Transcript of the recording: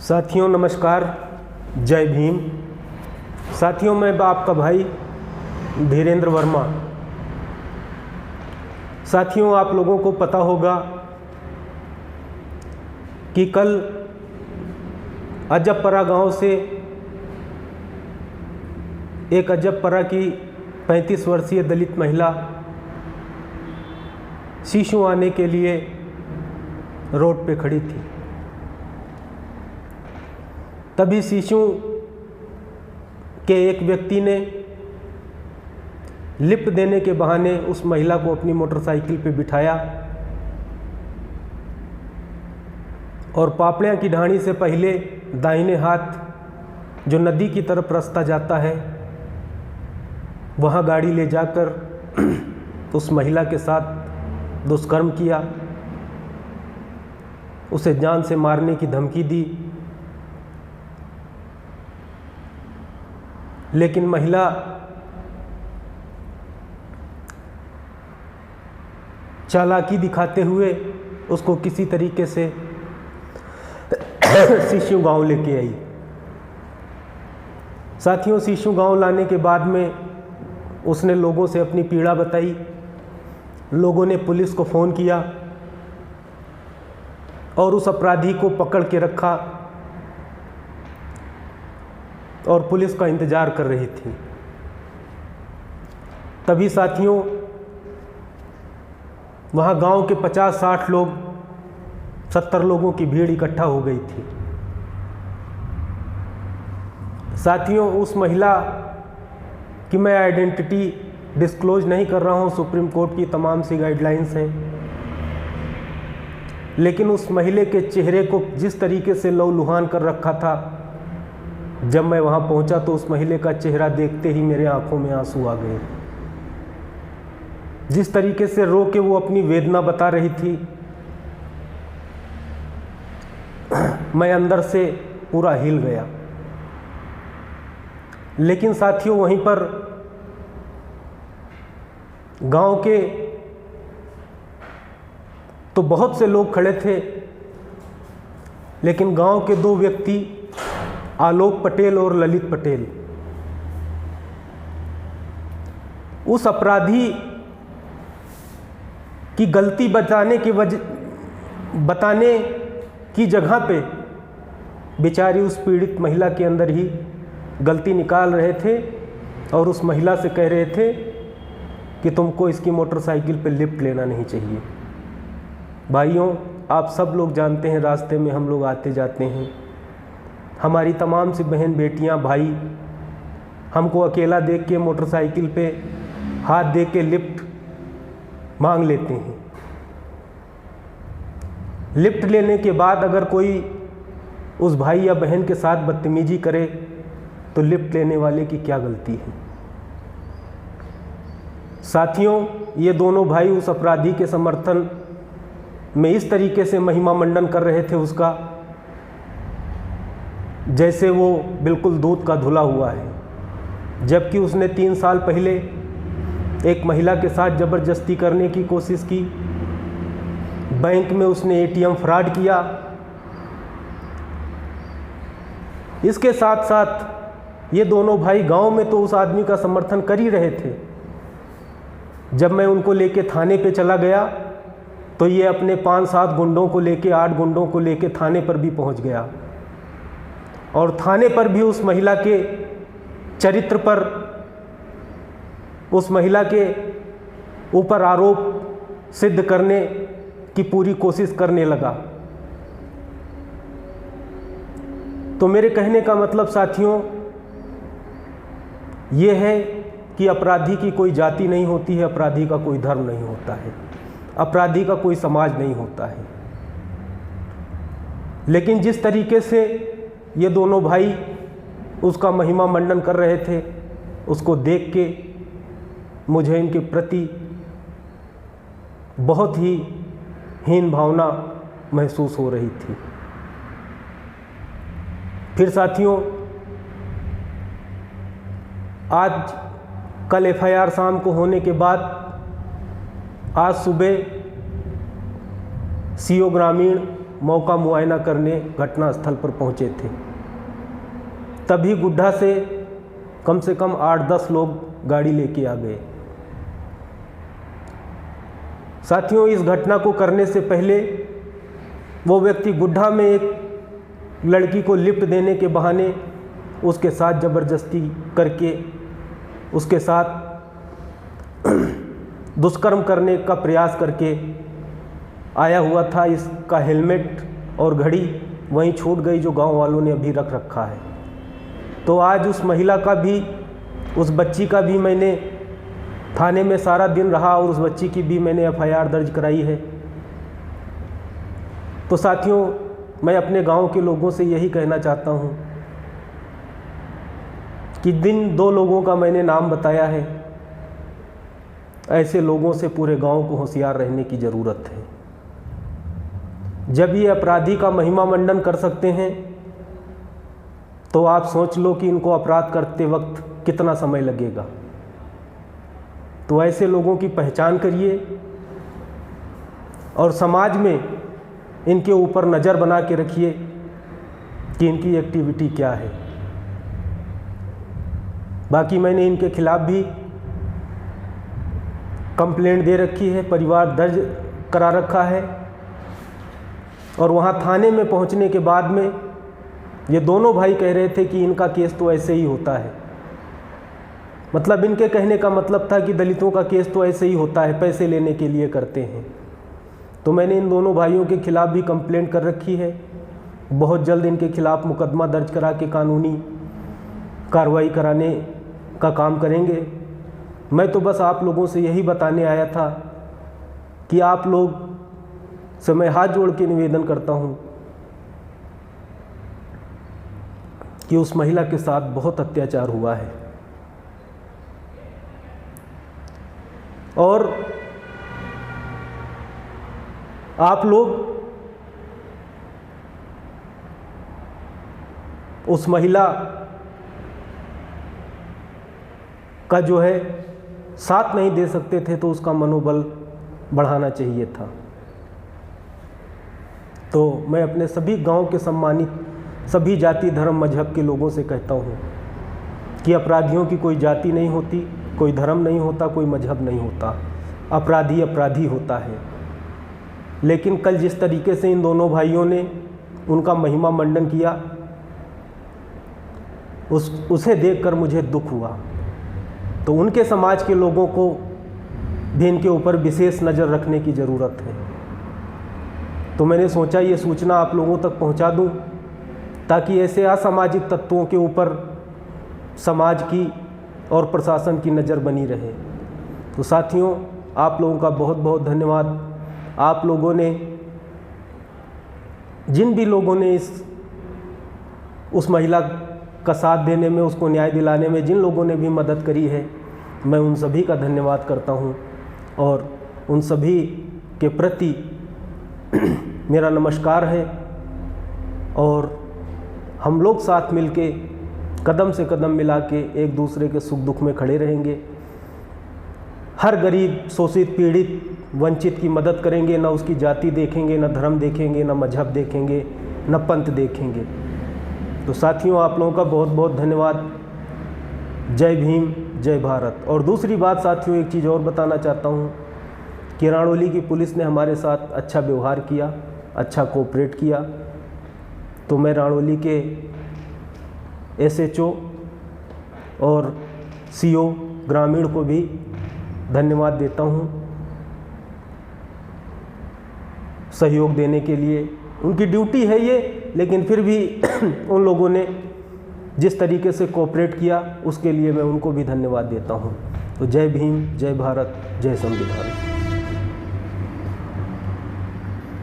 साथियों नमस्कार, जय भीम। साथियों मैं आपका भाई धीरेन्द्र वर्मा। साथियों आप लोगों को पता होगा कि कल अजबपरा गांव से एक अजबपरा की 35 वर्षीय दलित महिला शिशु आने के लिए रोड पे खड़ी थी। तभी शिशु के एक व्यक्ति ने लिफ्ट देने के बहाने उस महिला को अपनी मोटरसाइकिल पे बिठाया और पापड़ियाँ की ढाणी से पहले दाहिने हाथ जो नदी की तरफ रास्ता जाता है वहाँ गाड़ी ले जाकर उस महिला के साथ दुष्कर्म किया, उसे जान से मारने की धमकी दी। लेकिन महिला चालाकी दिखाते हुए उसको किसी तरीके से शिशु गांव लेके आई। साथियों शिशु गांव लाने के बाद में उसने लोगों से अपनी पीड़ा बताई। लोगों ने पुलिस को फ़ोन किया और उस अपराधी को पकड़ के रखा और पुलिस का इंतज़ार कर रही थी। तभी साथियों वहाँ गांव के 50-60 लोग 70 लोगों की भीड़ इकट्ठा हो गई थी। साथियों उस महिला की मैं आइडेंटिटी डिस्क्लोज नहीं कर रहा हूँ, सुप्रीम कोर्ट की तमाम सी गाइडलाइंस हैं, लेकिन उस महिला के चेहरे को जिस तरीके से लहूलुहान कर रखा था, जब मैं वहाँ पहुँचा तो उस महिला का चेहरा देखते ही मेरे आंखों में आंसू आ गए। जिस तरीके से रो के वो अपनी वेदना बता रही थी, मैं अंदर से पूरा हिल गया। लेकिन साथियों वहीं पर गांव के तो बहुत से लोग खड़े थे, लेकिन गांव के दो व्यक्ति आलोक पटेल और ललित पटेल उस अपराधी की गलती बताने की जगह पे बेचारी उस पीड़ित महिला के अंदर ही गलती निकाल रहे थे और उस महिला से कह रहे थे कि तुमको इसकी मोटरसाइकिल पे लिफ्ट लेना नहीं चाहिए। भाइयों आप सब लोग जानते हैं, रास्ते में हम लोग आते जाते हैं, हमारी तमाम सी बहन बेटियां भाई हमको अकेला देख के मोटरसाइकिल पे हाथ दे के लिफ्ट मांग लेते हैं। लिफ्ट लेने के बाद अगर कोई उस भाई या बहन के साथ बदतमीजी करे तो लिफ्ट लेने वाले की क्या गलती है। साथियों ये दोनों भाई उस अपराधी के समर्थन में इस तरीके से महिमा मंडन कर रहे थे उसका, जैसे वो बिल्कुल दूध का धुला हुआ है, जबकि उसने 3 साल पहले एक महिला के साथ ज़बरदस्ती करने की कोशिश की, बैंक में उसने ATM फ्रॉड किया। इसके साथ साथ ये दोनों भाई गांव में तो उस आदमी का समर्थन कर ही रहे थे। जब मैं उनको लेके थाने पे चला गया तो ये अपने 5-7 गुंडों को लेके 8 गुंडों को लेके थाने पर भी पहुंच गया और थाने पर भी उस महिला के चरित्र पर, उस महिला के ऊपर आरोप सिद्ध करने की पूरी कोशिश करने लगा। तो मेरे कहने का मतलब साथियों ये है कि अपराधी की कोई जाति नहीं होती है, अपराधी का कोई धर्म नहीं होता है, अपराधी का कोई समाज नहीं होता है। लेकिन जिस तरीके से ये दोनों भाई उसका महिमा मंडन कर रहे थे, उसको देख के मुझे इनके प्रति बहुत ही हीन भावना महसूस हो रही थी। फिर साथियों आज कल FIR शाम को होने के बाद आज सुबह CO ग्रामीण मौका मुआयना करने घटनास्थल पर पहुंचे थे। तभी गुड्डा से कम 8-10 लोग गाड़ी लेके आ गए। साथियों, इस घटना को करने से पहले वो व्यक्ति गुड्डा में एक लड़की को लिफ्ट देने के बहाने उसके साथ ज़बरदस्ती करके उसके साथ दुष्कर्म करने का प्रयास करके आया हुआ था। इसका हेलमेट और घड़ी वहीं छूट गई जो गांव वालों ने अभी रख रखा है। तो आज उस महिला का भी, उस बच्ची का भी मैंने थाने में सारा दिन रहा और उस बच्ची की भी मैंने FIR दर्ज कराई है। तो साथियों, मैं अपने गांव के लोगों से यही कहना चाहता हूं कि जिन 2 लोगों का मैंने नाम बताया है, ऐसे लोगों से पूरे गांव को होशियार रहने की ज़रूरत है। जब ये अपराधी का महिमा मंडन कर सकते हैं तो आप सोच लो कि इनको अपराध करते वक्त कितना समय लगेगा। तो ऐसे लोगों की पहचान करिए और समाज में इनके ऊपर नज़र बना के रखिए कि इनकी एक्टिविटी क्या है। बाकी मैंने इनके खिलाफ भी कंप्लेंट दे रखी है, परिवार दर्ज करा रखा है। और वहाँ थाने में पहुँचने के बाद में ये दोनों भाई कह रहे थे कि इनका केस तो ऐसे ही होता है। मतलब इनके कहने का मतलब था कि दलितों का केस तो ऐसे ही होता है, पैसे लेने के लिए करते हैं। तो मैंने इन दोनों भाइयों के खिलाफ भी कंप्लेंट कर रखी है। बहुत जल्द इनके खिलाफ मुकदमा दर्ज करा के कानूनी कार्रवाई कराने का काम करेंगे। मैं तो बस आप लोगों से यही बताने आया था कि आप लोग से मैं हाथ जोड़ के निवेदन करता हूँ कि उस महिला के साथ बहुत अत्याचार हुआ है और आप लोग उस महिला का जो है साथ नहीं दे सकते थे तो उसका मनोबल बढ़ाना चाहिए था। तो मैं अपने सभी गांव के सम्मानित सभी जाति धर्म मजहब के लोगों से कहता हूं कि अपराधियों की कोई जाति नहीं होती, कोई धर्म नहीं होता, कोई मजहब नहीं होता। अपराधी अपराधी होता है। लेकिन कल जिस तरीके से इन दोनों भाइयों ने उनका महिमा मंडन किया उसे देखकर मुझे दुख हुआ। तो उनके समाज के लोगों को भी इनके ऊपर विशेष नज़र रखने की ज़रूरत है। तो मैंने सोचा ये सूचना आप लोगों तक पहुंचा दूं ताकि ऐसे असामाजिक तत्वों के ऊपर समाज की और प्रशासन की नज़र बनी रहे। तो साथियों, आप लोगों का बहुत बहुत धन्यवाद। आप लोगों ने, जिन भी लोगों ने उस महिला का साथ देने में, उसको न्याय दिलाने में जिन लोगों ने भी मदद करी है, मैं उन सभी का धन्यवाद करता हूं और उन सभी के प्रति मेरा नमस्कार है। और हम लोग साथ मिलके कदम से कदम मिला के एक दूसरे के सुख दुख में खड़े रहेंगे। हर गरीब, शोषित, पीड़ित, वंचित की मदद करेंगे। न उसकी जाति देखेंगे, न धर्म देखेंगे, न मजहब देखेंगे, न पंथ देखेंगे। तो साथियों, आप लोगों का बहुत बहुत धन्यवाद। जय भीम, जय भारत। और दूसरी बात साथियों, एक चीज़ और बताना चाहता हूँ कि राणौली की पुलिस ने हमारे साथ अच्छा व्यवहार किया, अच्छा कोऑपरेट किया। तो मैं राणौली के SHO और CO ग्रामीण को भी धन्यवाद देता हूँ सहयोग देने के लिए। उनकी ड्यूटी है ये, लेकिन फिर भी उन लोगों ने जिस तरीके से कोऑपरेट किया उसके लिए मैं उनको भी धन्यवाद देता हूँ। तो जय भीम, जय भारत, जय संविधान।